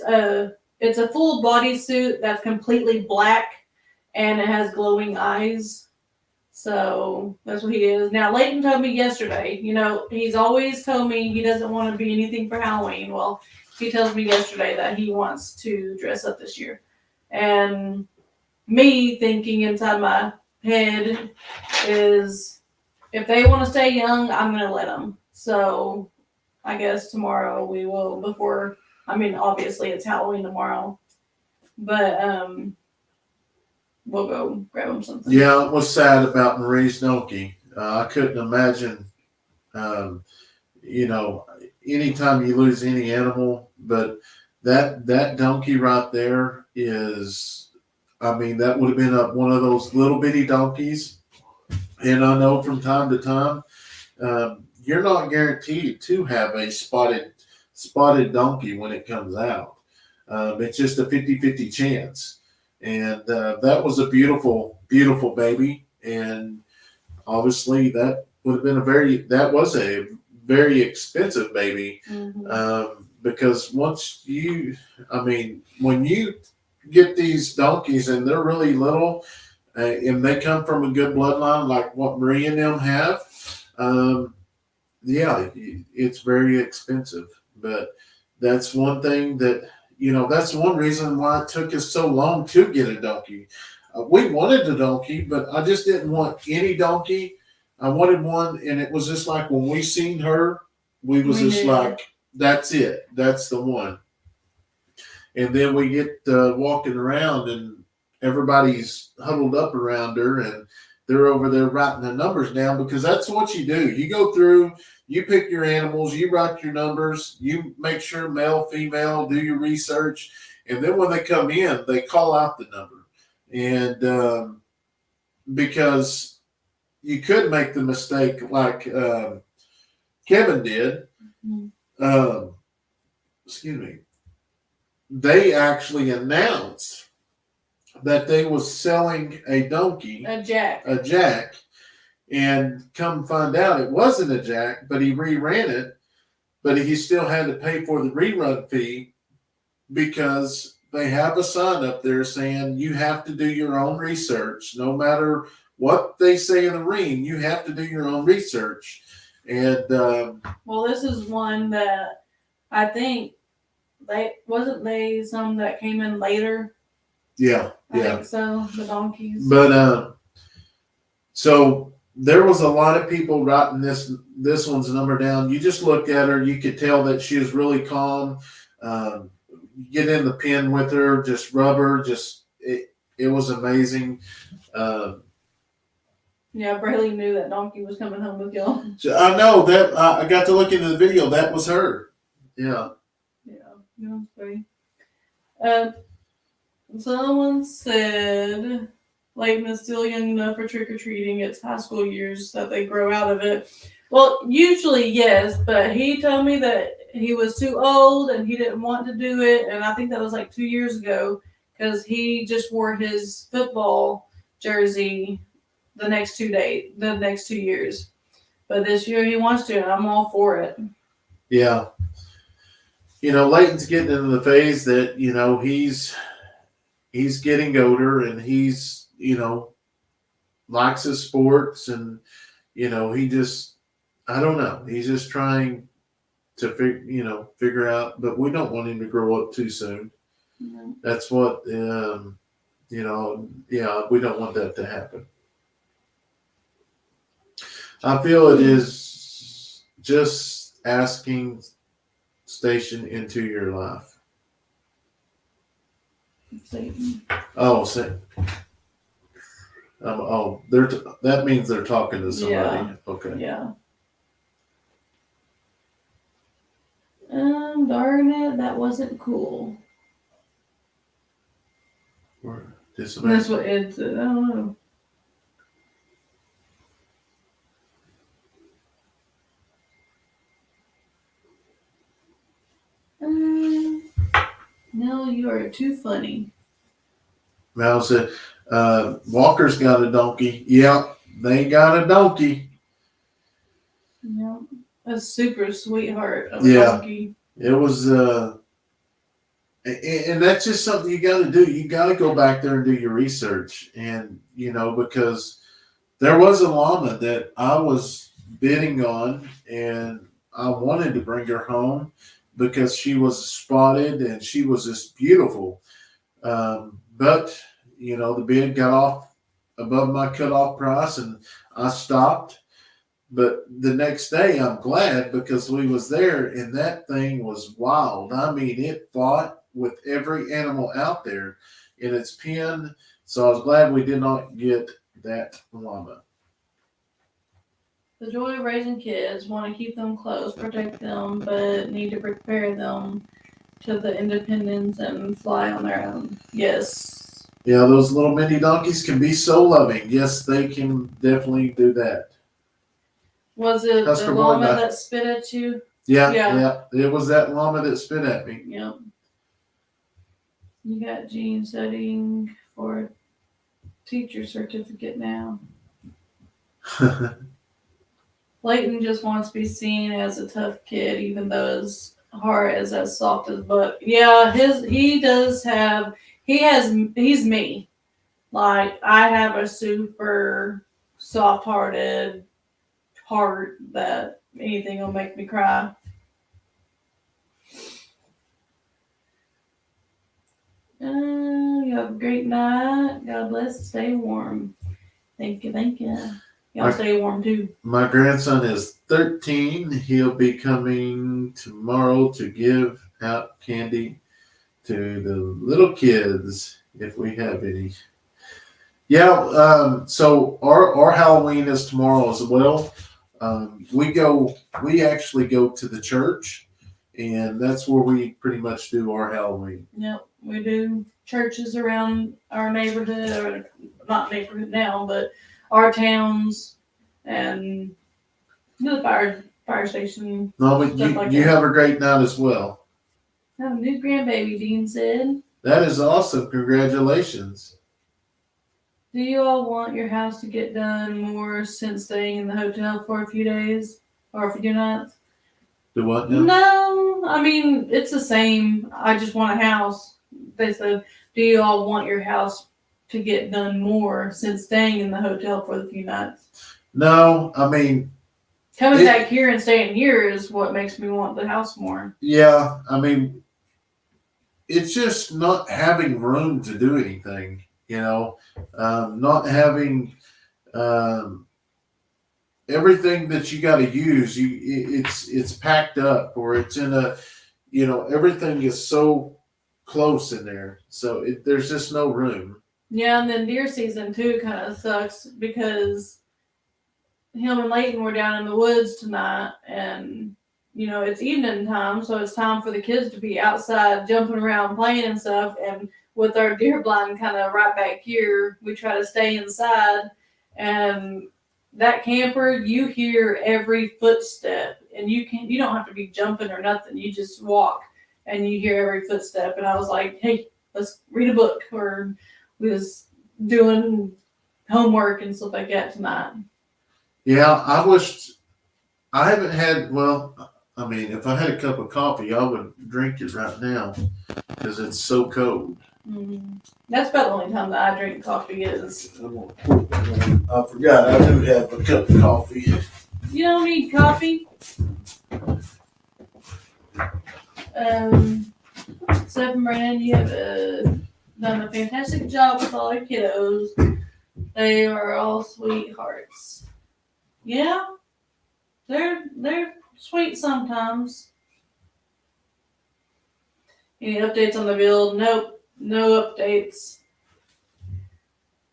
it's a full bodysuit that's completely black and it has glowing eyes. So that's what he is. Now Leighton told me yesterday, he's always told me he doesn't want to be anything for Halloween. Well, he tells me yesterday that he wants to dress up this year. And me thinking inside my head is if they want to stay young, I'm going to let them. So I guess tomorrow we will obviously it's Halloween tomorrow, but we'll go grab them something. Yeah, it was sad about Marie's donkey. I couldn't imagine, anytime you lose any animal, but that donkey right there is, that would have been one of those little bitty donkeys. And I know from time to time, you're not guaranteed to have a spotted donkey when it comes out. It's just a 50-50 chance. And that was a beautiful, beautiful baby. And obviously that was a very expensive baby. Mm-hmm. Because when you get these donkeys and they're really little, and they come from a good bloodline like what Marie and them have, it's very expensive. But that's one thing that's one reason why it took us so long to get a donkey. We wanted a donkey, but I just didn't want any donkey. I wanted one, and it was just like when we seen her, we knew. Like, that's it. That's the one. And then we get walking around, and everybody's huddled up around her, and they're over there writing the numbers down because that's what you do. You go through, you pick your animals, you write your numbers, you make sure male, female, do your research, and then when they come in, they call out the number. And because you could make the mistake like Kevin did. Mm-hmm. Excuse me. They actually announced that they was selling a donkey, a jack, and come find out it wasn't a jack, but he reran it, but he still had to pay for the rerun fee because they have a sign up there saying you have to do your own research. No matter what they say in the ring, you have to do your own research. And this is one that I think they some that came in later. Yeah, I think so. The donkeys. But so there was a lot of people writing this one's number down. You just looked at her, you could tell that she was really calm. Get in the pen with her, just rub her, it was amazing. Braylee knew that donkey was coming home with y'all. I know that I got to look into the video. That was her. Yeah. Yeah, sorry. Someone said Leighton is still young enough for trick-or-treating. It's high school years that they grow out of it. Well, usually yes, but he told me that he was too old and he didn't want to do it. And I think that was like 2 years ago because he just wore his football jersey the next 2 years. But this year he wants to, and I'm all for it. Yeah. Leighton's getting into the phase that, he's getting older and he's, likes his sports and, he just, I don't know. He's just trying to figure out, but we don't want him to grow up too soon. Mm-hmm. That's what, we don't want that to happen. I feel it is just asking station into your life. Satan. Oh, Satan. That means they're talking to somebody. Yeah. Okay. Yeah. Darn it, that wasn't cool. That's what Ed said. I don't know. No, you are too funny. Mal said, Walker's got a donkey. Yeah, they got a donkey. Yeah. A super sweetheart of a Yeah. donkey. It was, and that's just something you got to do. You got to go back there and do your research, and because there was a llama that I was bidding on, and I wanted to bring her home because she was spotted and she was just beautiful. But the bid got off above my cutoff price, and I stopped. But the next day, I'm glad because we was there, and that thing was wild. I mean, it fought with every animal out there in its pen. So I was glad we did not get that llama. The joy of raising kids, want to keep them close, protect them, but need to prepare them to the independence and fly on their own. Yes. Yeah, those little mini donkeys can be so loving. Yes, they can definitely do that. Was it Husker the boy, llama no. that spit at you? Yeah, Yeah. it was that llama that spit at me. Yep. You got Gene studying for a teacher certificate now. Leighton just wants to be seen as a tough kid, even though his heart is as soft as butter. Yeah, he's me. Like, I have a super soft-hearted heart that anything will make me cry. You have a great night. God bless. Stay warm. Thank you. Y'all stay warm too. My grandson is 13. He'll be coming tomorrow to give out candy to the little kids if we have any. Yeah, so our Halloween is tomorrow as well. We actually go to the church, and that's where we pretty much do our Halloween. Yep, we do churches around our neighborhood, or not neighborhood now, but our towns, and the fire station. No, but Stuff like you that. have a great night as well. I have a new grandbaby, Dean said. That is awesome. Congratulations. Do you all want your house to get done more since staying in the hotel for a few days or a few nights? Do what now? No, I mean, it's the same. I just want a house. They said, do you all want your house to get done more since staying in the hotel for the few nights? No, I mean, Coming back here and staying here is what makes me want the house more. yeah, I mean, it's just not having room to do anything, not having everything that you got to use. It's packed up, or it's in a, everything is so close in there, so there's just no room. Yeah, and then deer season too kind of sucks because him and Leighton were down in the woods tonight, and it's evening time, so it's time for the kids to be outside jumping around playing and stuff. And with our deer blind kind of right back here, we try to stay inside. And that camper, you hear every footstep, and you don't have to be jumping or nothing. You just walk and you hear every footstep. And I was like, hey, let's read a book, or we was doing homework and stuff like that tonight. Yeah, I wished I haven't had. Well, I mean, if I had a cup of coffee, I would drink it right now because it's so cold. Mm-hmm. That's about the only time that I drink coffee is. I forgot I do have a cup of coffee. You don't need coffee. Steph and Brandon, you have done a fantastic job with all our kiddos. They are all sweethearts. Yeah, they're sweet sometimes. Any updates on the build? Nope, no updates.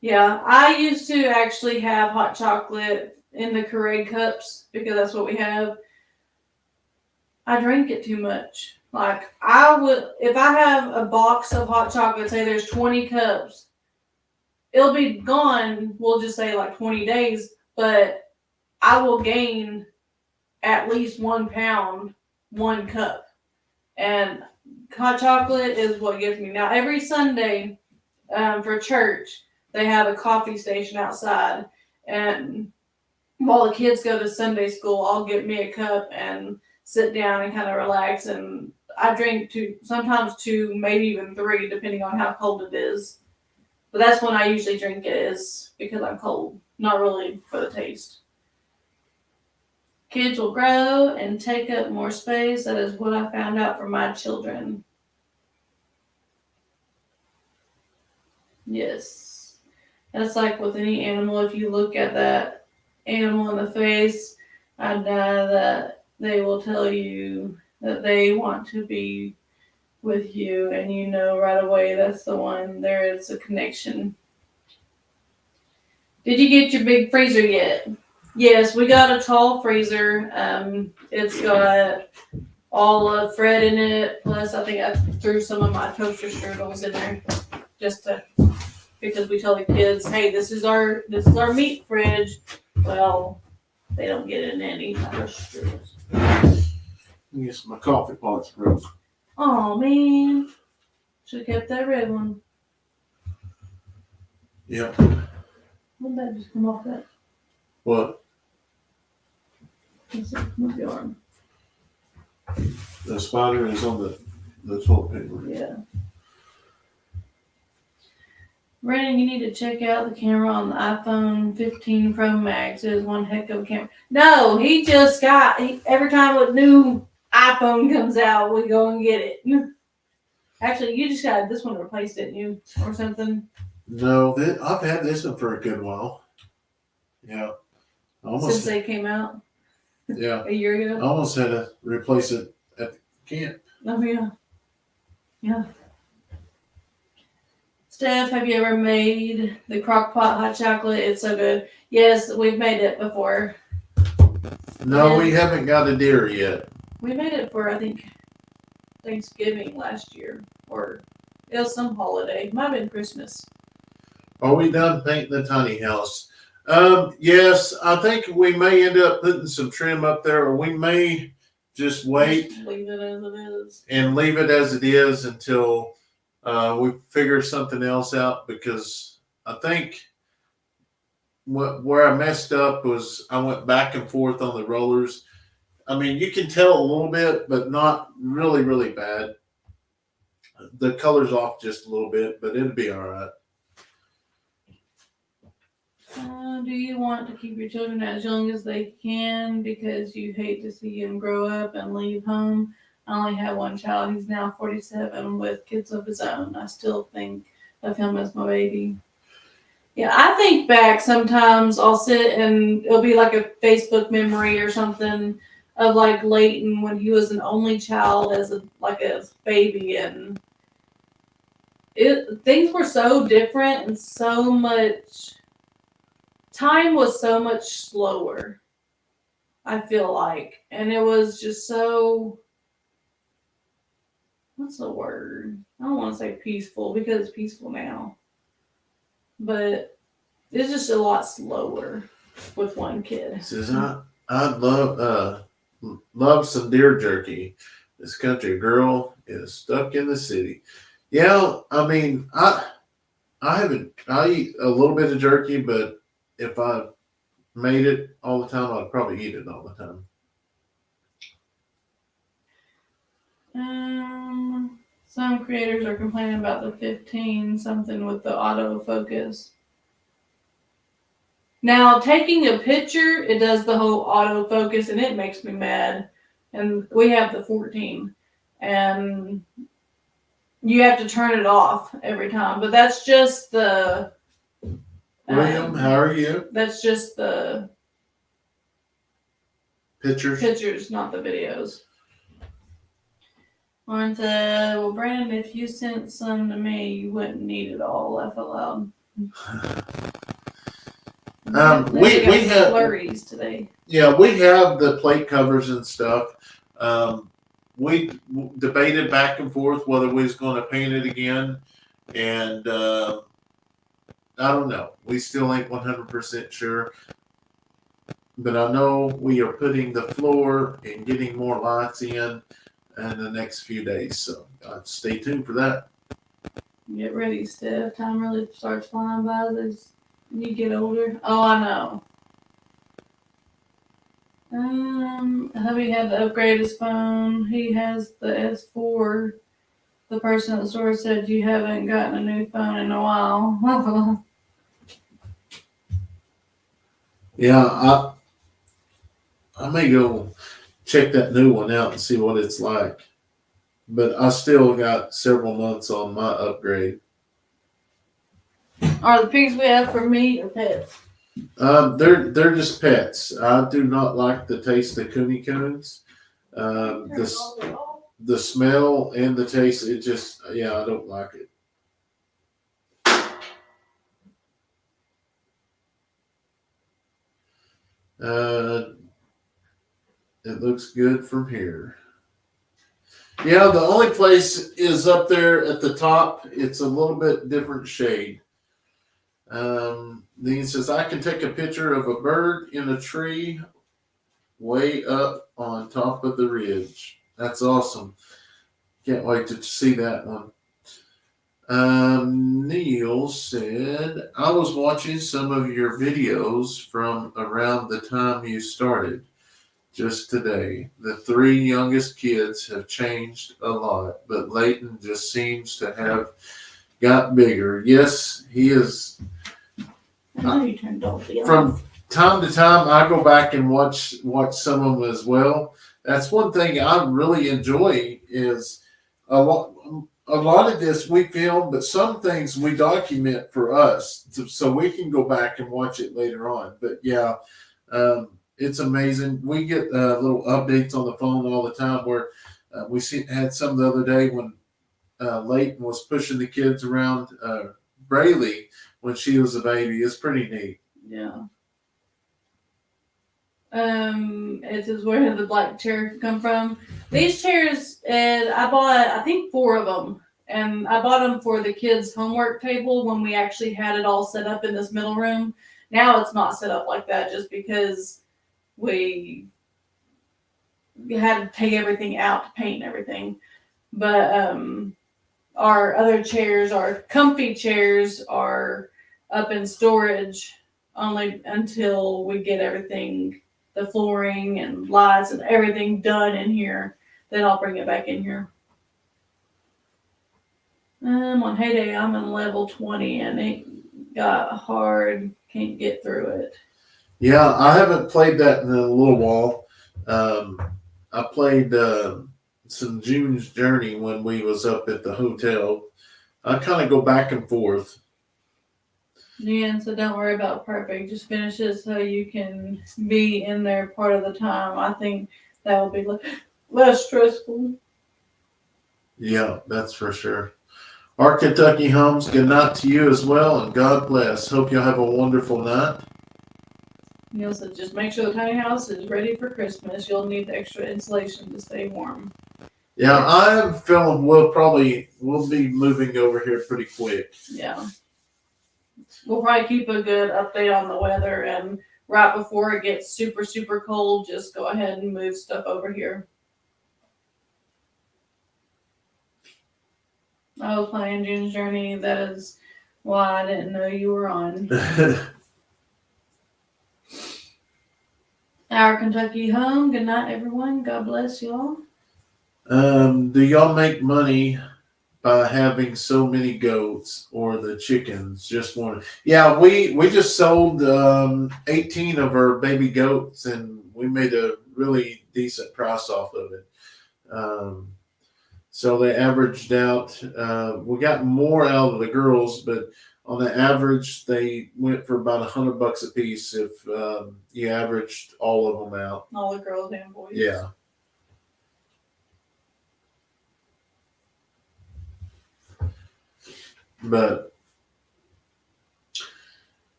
Yeah, I used to actually have hot chocolate in the Keurig cups because that's what we have. I drink it too much. Like, I would, if I have a box of hot chocolate, say there's 20 cups, it'll be gone, we'll just say like 20 days, but I will gain at least 1 pound, 1 cup. And hot chocolate is what gives me. Now, every Sunday for church, they have a coffee station outside. And while the kids go to Sunday school, I'll get me a cup and sit down and kind of relax. And I drink sometimes two, maybe even three, depending on how cold it is. But that's when I usually drink it, is because I'm cold, not really for the taste. Kids will grow and take up more space. That is what I found out from my children. Yes. That's like with any animal. If you look at that animal in the face, I know that they will tell you that they want to be with you, and you know right away that's the one. There is a connection. Did you get your big freezer yet? Yes, we got a tall freezer. It's got all of Fred in it. Plus, I think I threw some of my toaster strudels in there just to, because we tell the kids, hey, this is our meat fridge. Well, they don't get in any toaster strudels. Yes, my coffee pot's broke. Oh man, should have kept that red one. Yep. Wouldn't that just come off that? What? Move your arm. The spider is on the toilet paper. Yeah. Brandon, you need to check out the camera on the iPhone 15 Pro Max. It is one heck of a camera. No, he just got, every time a new iPhone comes out, we go and get it. Actually, you just got this one replaced, didn't you? Or something? No, I've had this one for a good while. Yeah. Since they came out Yeah. a year I ago. almost had to replace it at the camp. Oh, yeah. Yeah. Steph, have you ever made the crock pot hot chocolate? It's so good. Yes, we've made it before. No, Yeah. we haven't got a deer yet. We made it for, I think, Thanksgiving last year. Or it was some holiday. Might have been Christmas. Are we done painting the tiny house? Yes, I think we may end up putting some trim up there, or we may just wait Just leave it as it is. and leave it as it is until we figure something else out, because I think where I messed up was I went back and forth on the rollers. I mean, you can tell a little bit, but not really, really bad. The color's off just a little bit, but it'll be all right. Do you want to keep your children as young as they can because you hate to see them grow up and leave home? I only have one child. He's now 47 with kids of his own. I still think of him as my baby. Yeah, I think back sometimes. I'll sit and it'll be like a Facebook memory or something of like Leighton when he was an only child as a baby, and things were so different and so much. Time was so much slower, I feel like. And it was just so, what's the word? I don't want to say peaceful because it's peaceful now. But it's just a lot slower with one kid. Says I love some deer jerky. This country girl is stuck in the city. Yeah, I mean, I eat a little bit of jerky, but if I made it all the time, I'd probably eat it all the time. Some creators are complaining about the 15 something with the autofocus. Now, taking a picture, it does the whole autofocus, and it makes me mad. And we have the 14, and you have to turn it off every time. But that's just the. William, how are you? That's just the Pictures. not the videos. Lauren said, well, Brandon, if you sent some to me, you wouldn't need it all. Laugh out loud. We have flurries today. Yeah, we have the plate covers and stuff. We debated back and forth whether we was going to paint it again, and I don't know. We still ain't 100% sure, but I know we are putting the floor and getting more lights in the next few days. So stay tuned for that. Get ready, Steph. Time really starts flying by as you get older. Oh, I know. Hubby had to upgrade his phone. He has the S4. The person at the store said you haven't gotten a new phone in a while. Yeah, I may go check that new one out and see what it's like. But I still got several months on my upgrade. Are the pigs we have for meat or pets? They're just pets. I do not like the taste of cooney coons. The smell and the taste, it just, yeah, I don't like it. It looks good from here. Yeah, the only place is up there at the top. It's a little bit different shade. Then he says, I can take a picture of a bird in a tree way up on top of the ridge. That's awesome. Can't wait to see that one. Neil said, I was watching some of your videos from around the time you started just today. The 3 youngest kids have changed a lot, but Leighton just seems to have got bigger. Yes, he is. I know you turned off the From time to time, I go back and watch some of them as well. That's one thing I really enjoy is a lot of this we film, but some things we document for us so we can go back and watch it later on. But yeah, it's amazing. We get little updates on the phone all the time where had some the other day when Leighton was pushing the kids around Braylee when she was a baby. It's pretty neat. Yeah. It says, where did the black chair come from? These chairs, and I bought, I think 4 of them. And I bought them for the kids' homework table when we actually had it all set up in this middle room. Now it's not set up like that just because we had to take everything out to paint and everything. But our other chairs, our comfy chairs, are up in storage only until we get everything, the flooring and lights and everything done in here. Then I'll bring it back in here. On Heyday, I'm in level 20 and it got hard. Can't get through it. Yeah, I haven't played that in a little while. I played some June's Journey when we was up at the hotel. I kind of go back and forth. Yeah, so don't worry about perfect. Just finish it so you can be in there part of the time. I think that will be less stressful. Yeah, that's for sure. Our Kentucky Homes, good night to you as well, and God bless. Hope you'll have a wonderful night. Neil said, just make sure the tiny house is ready for Christmas. You'll need the extra insulation to stay warm. Yeah, I have a feeling we'll be moving over here pretty quick. Yeah. We'll probably keep a good update on the weather, and right before it gets super, super cold, just go ahead and move stuff over here. I was playing June's Journey. That is why I didn't know you were on. Our Kentucky home. Good night, everyone. God bless y'all. Do y'all make money by having so many goats, or the chickens just want? Yeah, we just sold 18 of our baby goats, and we made a really decent price off of it. So they averaged out. We got more out of the girls, but on the average, they went for about $100 a piece if you averaged all of them out. All the girls and boys. Yeah. But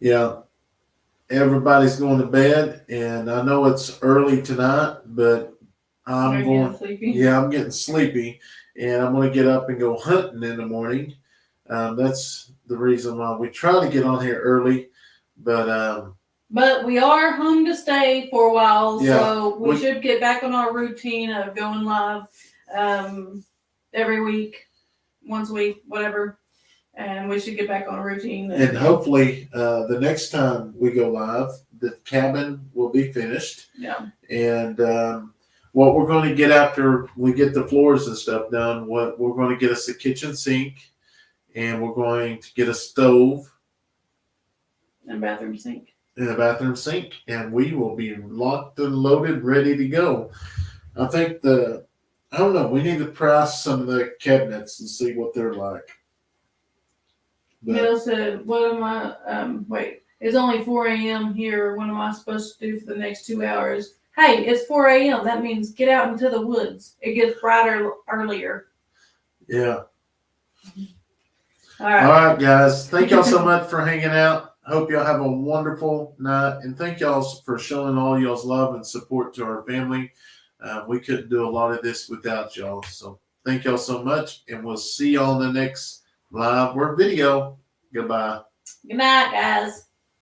yeah, everybody's going to bed, and I know it's early tonight, but I'm getting sleepy, and I'm going to get up and go hunting in the morning. That's the reason why we try to get on here early, but we are home to stay for a while, yeah, so we should get back on our routine of going live every week, once a week, whatever, and we should get back on a routine. And hopefully the next time we go live, the cabin will be finished. Yeah. And what we're going to get after we get the floors and stuff done, what we're going to get us a kitchen sink, and we're going to get a stove And bathroom sink. and a bathroom sink, and we will be locked and loaded, ready to go. I think I don't know, we need to price some of the cabinets and see what they're like. But Mill said, what am I, wait, it's only 4 a.m. here. What am I supposed to do for the next 2 hours? Hey, it's 4 a.m. That means get out into the woods. It gets brighter earlier. yeah. All right. All right, guys. Thank y'all so much for hanging out. Hope y'all have a wonderful night. And thank y'all for showing all y'all's love and support to our family. We couldn't do a lot of this without y'all. So thank y'all so much. And we'll see y'all in the next live or video. Goodbye. Good night, guys.